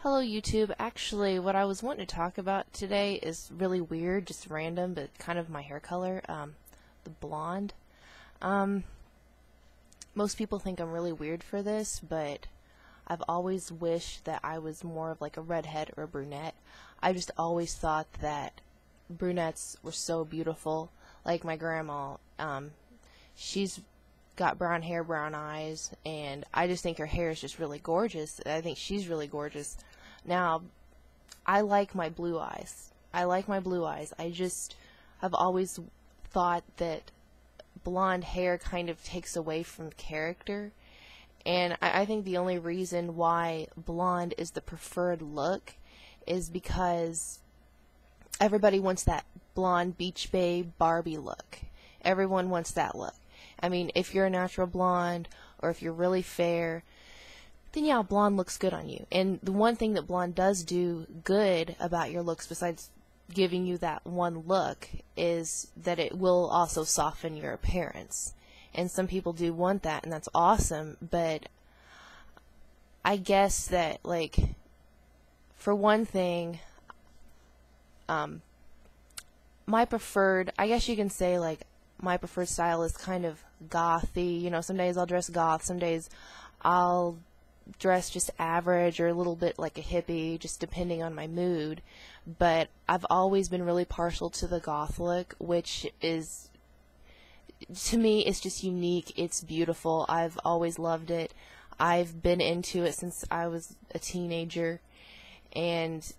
Hello YouTube. Actually, what I was wanting to talk about today is really weird, just random, but kind of my hair color, the blonde. Um, Most people think I'm really weird for this, but I've always wished that I was more of like a redhead or a brunette. I just always thought that brunettes were so beautiful. Like my grandma, she's got brown hair, brown eyes, and I just think her hair is just really gorgeous. I think she's really gorgeous. Now, I like my blue eyes. I like my blue eyes. I've always thought that blonde hair kind of takes away from character. And I think the only reason why blonde is the preferred look is because everybody wants that blonde beach babe Barbie look. Everyone wants that look. I mean, if you're a natural blonde or if you're really fair, then yeah, blonde looks good on you. And the one thing that blonde does do good about your looks, besides giving you that one look, is that it will also soften your appearance. And some people do want that, and that's awesome, but I guess that, like, for one thing, my preferred, I guess you can say, like, my preferred style is kind of gothy. You know, some days I'll dress goth, some days I'll dress just average or a little bit like a hippie, just depending on my mood. But I've always been really partial to the goth look, which is, to me, it's just unique. It's beautiful. I've always loved it. I've been into it since I was a teenager, and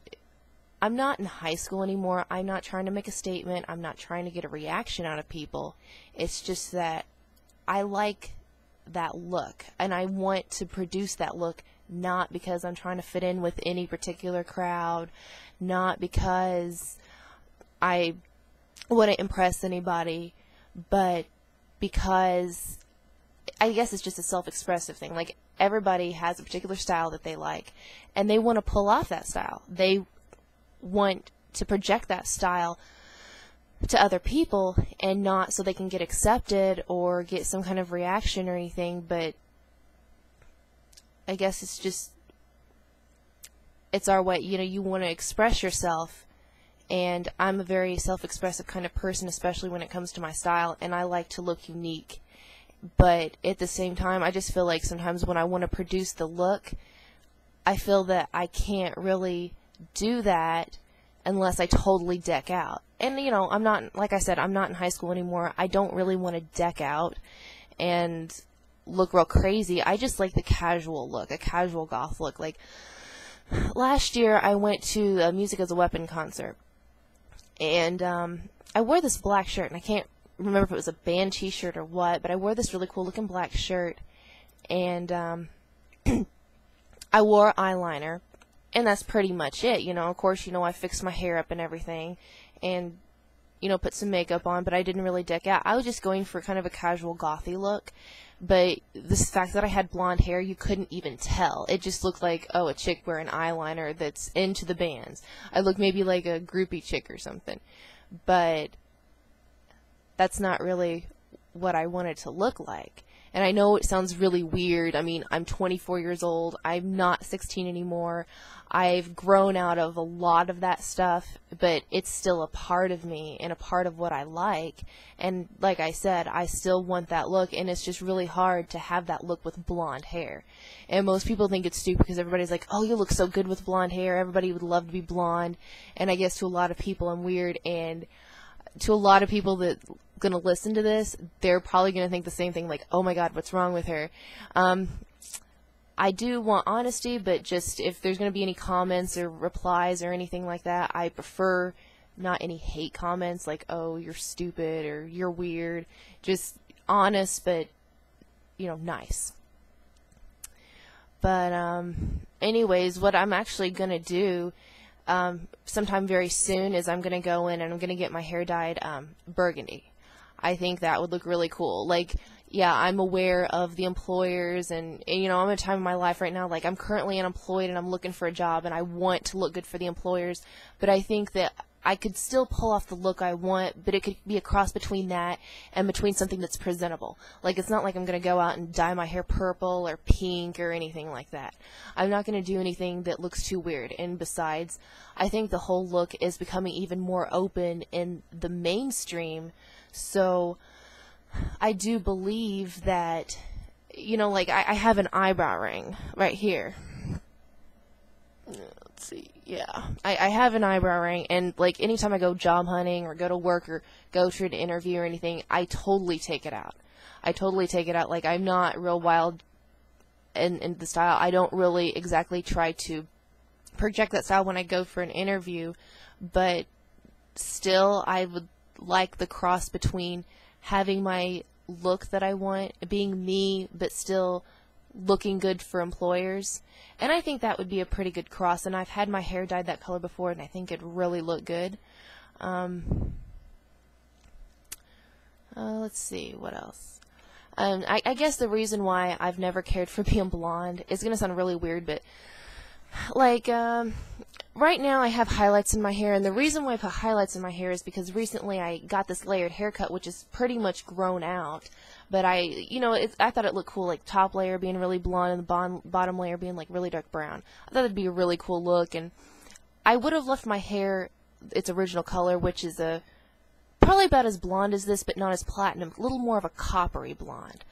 I'm not in high school anymore. I'm not trying to make a statement. I'm not trying to get a reaction out of people. It's just that I like that look, and I want to produce that look, not because I'm trying to fit in with any particular crowd, not because I want to impress anybody, but because I guess it's just a self-expressive thing. Like, everybody has a particular style that they like, and they want to pull off that style. They want to project that style to other people, and not so they can get accepted or get some kind of reaction or anything, but I guess it's our way. You know, you want to express yourself, and I'm a very self-expressive kind of person, especially when it comes to my style, and I like to look unique. But at the same time, I just feel like sometimes when I want to produce the look, I feel that I can't really do that unless I totally deck out. And, you know, I'm not, like I said, I'm not in high school anymore. I don't really want to deck out and look real crazy. I just like the casual look, a casual goth look. Like, last year I went to a Music as a Weapon concert, and I wore this black shirt, and I can't remember if it was a band t-shirt or what, but I wore this really cool looking black shirt, and I wore eyeliner, and that's pretty much it. You know, of course, you know, I fixed my hair up and everything, and, you know, put some makeup on, but I didn't really deck out. I was just going for kind of a casual gothy look, but this fact that I had blonde hair, you couldn't even tell. It just looked like, oh, a chick wearing eyeliner that's into the bands. I looked maybe like a groupie chick or something, but that's not really what I wanted to look like. And I know it sounds really weird. I mean, I'm 24 years old. I'm not 16 anymore. I've grown out of a lot of that stuff, but it's still a part of me and a part of what I like. And like I said, I still want that look, and it's just really hard to have that look with blonde hair. And most people think it's stupid because everybody's like, oh, you look so good with blonde hair. Everybody would love to be blonde. And I guess to a lot of people I'm weird, and to a lot of people that going to listen to this, they're probably going to think the same thing, like, oh my god, what's wrong with her? I do want honesty, but just if there's going to be any comments or replies or anything like that, I prefer not any hate comments like, oh, you're stupid or you're weird. Just honest, but, you know, nice. But anyways, what I'm actually going to do sometime very soon is I'm going to go in and I'm going to get my hair dyed burgundy. I think that would look really cool. Like, yeah, I'm aware of the employers, and you know, I'm at a time in my life right now, like, I'm currently unemployed and I'm looking for a job, and I want to look good for the employers, but I think that I could still pull off the look I want, but it could be a cross between that and between something that's presentable. Like, it's not like I'm going to go out and dye my hair purple or pink or anything like that. I'm not going to do anything that looks too weird. And besides, I think the whole look is becoming even more open in the mainstream. So I do believe that, you know, like I have an eyebrow ring right here. Let's see. Yeah, I have an eyebrow ring, and like anytime I go job hunting or go to work or go to an interview or anything, I totally take it out. I totally take it out. Like, I'm not real wild in the style. I don't really exactly try to project that style when I go for an interview, but still I would like the cross between having my look that I want, being me, but still looking good for employers. And I think that would be a pretty good cross, and I've had my hair dyed that color before, and I think it'd really look good. Let's see, what else? I guess the reason why I've never cared for being blonde is going to sound really weird, but like, right now I have highlights in my hair, and the reason why I put highlights in my hair is because recently I got this layered haircut, which is pretty much grown out. But I thought it looked cool, like top layer being really blonde and the bottom layer being like really dark brown. I thought it'd be a really cool look, and I would have left my hair its original color, which is probably about as blonde as this, but not as platinum, a little more of a coppery blonde.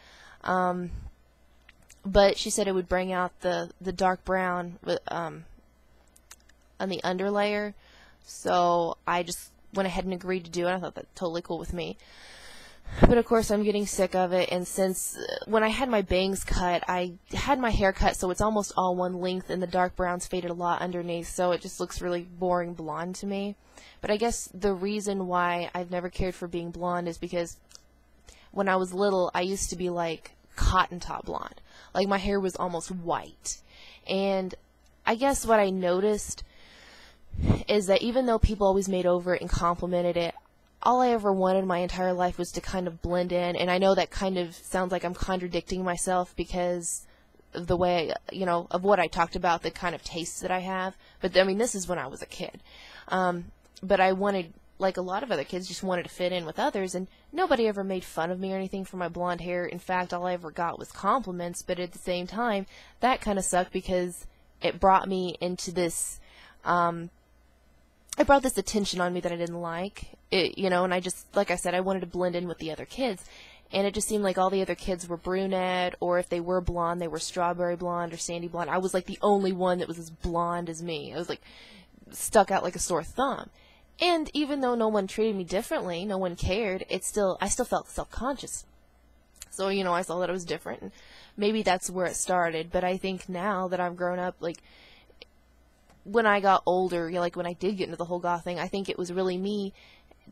But she said it would bring out the dark brown on the underlayer, so I just went ahead and agreed to do it. I thought that's totally cool with me. But of course I'm getting sick of it, and since when I had my bangs cut, I had my hair cut so it's almost all one length, and the dark brown's faded a lot underneath, so it just looks really boring blonde to me. But I guess the reason why I've never cared for being blonde is because when I was little, I used to be like cotton top blonde. Like, my hair was almost white. And I guess what I noticed is that even though people always made over it and complimented it, all I ever wanted my entire life was to kind of blend in. And I know that kind of sounds like I'm contradicting myself because of the way, of what I talked about, the kind of tastes that I have. But, I mean, this is when I was a kid. But I wanted, like a lot of other kids, just wanted to fit in with others, and nobody ever made fun of me or anything for my blonde hair. In fact, all I ever got was compliments, but at the same time, that kind of sucked because it brought me into this, it brought this attention on me that I didn't like, and I just, like I said, I wanted to blend in with the other kids, and it just seemed like all the other kids were brunette, or if they were blonde, they were strawberry blonde or sandy blonde. I was like the only one that was as blonde as me. I was like stuck out like a sore thumb. And even though no one treated me differently, no one cared, I still felt self-conscious. So, I saw that it was different, and maybe that's where it started. But I think now that I've grown up, like, when I got older, like when I did get into the whole goth thing, I think it was really me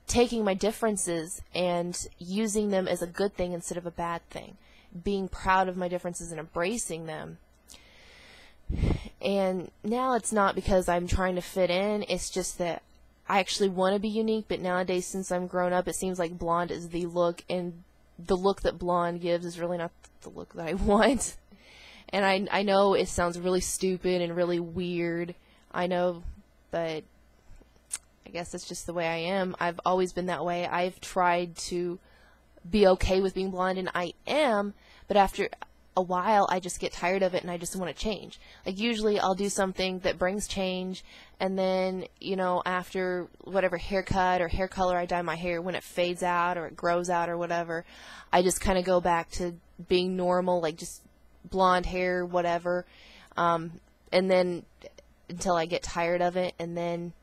taking my differences and using them as a good thing instead of a bad thing. Being proud of my differences and embracing them. And now it's not because I'm trying to fit in, it's just that I actually want to be unique, but nowadays, since I'm grown up, it seems like blonde is the look, and the look that blonde gives is really not the look that I want. And I know it sounds really stupid and really weird, I know, but I guess that's just the way I am. I've always been that way. I've tried to be okay with being blonde, and I am, but after a while I just get tired of it and I just want to change. Like, usually I'll do something that brings change, and then, after whatever haircut or hair color I dye my hair, when it fades out or it grows out or whatever, I just kind of go back to being normal, like just blonde hair, whatever, and then until I get tired of it, and then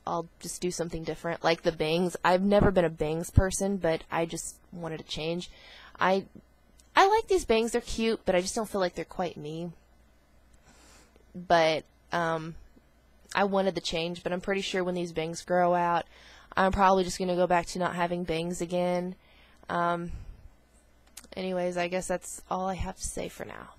I'll just do something different. Like the bangs, I've never been a bangs person, but I just wanted to change. I like these bangs, they're cute, but I just don't feel like they're quite me. But I wanted the change, but I'm pretty sure when these bangs grow out, I'm probably just going to go back to not having bangs again. Anyways, I guess that's all I have to say for now.